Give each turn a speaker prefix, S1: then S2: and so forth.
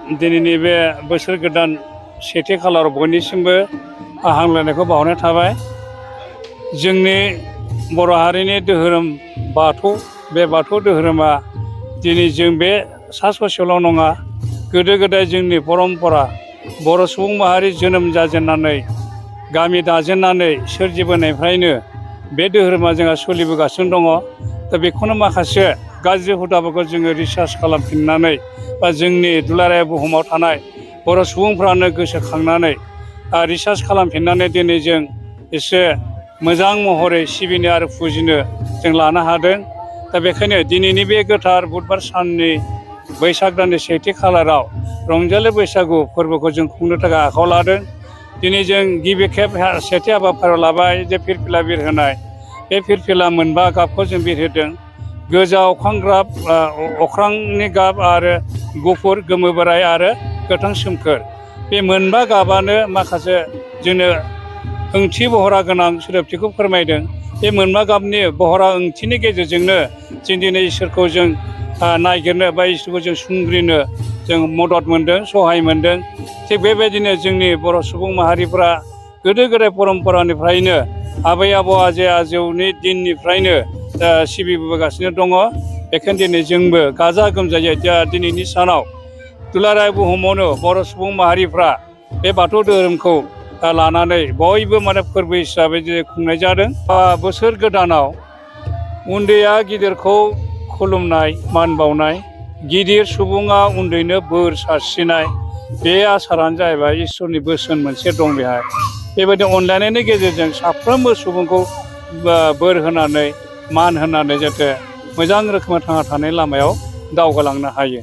S1: दिनैनि बे बोसोर गोदान सेथि खालाराव बयनिसिमबो हामलायनायखौ बावहरनाय थाबाय। जोंनि बर' हारिनि धोरोम बाथौ, बे बाथौ धोरोमा दिनै जों बे सा ससेयावल' नङा, गोदो गोदाय जोंनि परम्परा बर' सुबुं माहारि जोनोम जाजेननानै गामि दाजेननानै सोरजिबोनायनिफ्रायनो बे धोरोमा जोंहा सोलिबोगासिनो दङ। दा बेखौनो माखासे गाज्रि हुदाफोरखौ जोङो रिसार्च खालामफिननानै बा जोंनि दुलाराय बुहुमाव थानाय बर' सुबुंफ्रानो गोसोखांनानै रिसार्च खालामफिननानै दिनै जों एसे मोजां महरै सिबिनो आरो फुजिनो जों लानो हादों। दा बेखायनो दिनैनि बे गोथार बुधबार साननि बैसाग दाननि सेथि खालाराव रंजालि बैसागु फोरबोखौ जों खुंनो थाखाय आखायाव लादों। दिनै जों गिबि खेब सेथि हाबाफारियाव लाबाय जे फिरफिला बिरहोनाय। बे फिरफिला मोनबा गाबखौ जों बिरहोदों। गोजा अख्रांनि गाब आरो गुफुर, गोमो बोराइ आरो गोथां सोमखोर, बे मोनबा गाबानो माखासे जोंनो ओंथि बहरा गोनां सोदोबथिखौ फोरमायदों। बे मोनबा गाबनि बहरा ओंथिनि गेजेरजोंनो जों दिनै इसोरखौ जों नागिरनो बा इसोरखौ जों सुंग्रिनो जों मदद मोनदों, सहाय मोनदों। थिग बेबायदिनो जोंनि बर' सुबुं माहारिफ्रा गोदो गोदाय परम्परानिफ्रायनो आबै आबौ आजै आजौनि दिननिफ्रायनो सिबिबोगासिनो दङ। बेखायनो दिनै जोंबो गाजा गोमजायै दिनैनि सानाव दुलाराय बुहुमावनो बर' सुबुं माहारिफ्रा बे बाथौ धोरोमखौ लानानै बयबो फोरबो हिसाबै खुंनाय जादों। बोसोर गोदानाव उन्दैया गिदिरखौ खुलुमनाय, मान बावनाय, गिदिर सुबुङा उन्दैनो बोर सारस्रिनाय, बे आसारानो जाहैबाय इसोरनि बोसोन मोनसे दं बेहाय। बेबायदि अनलायनायनि गेजेरजों साफ्रोमबो सुबुंखौ बोर होनानै मान होनानै जाहाथे मोजां रोखोमै थांना थानाय लामायाव दावगालांनो हायो।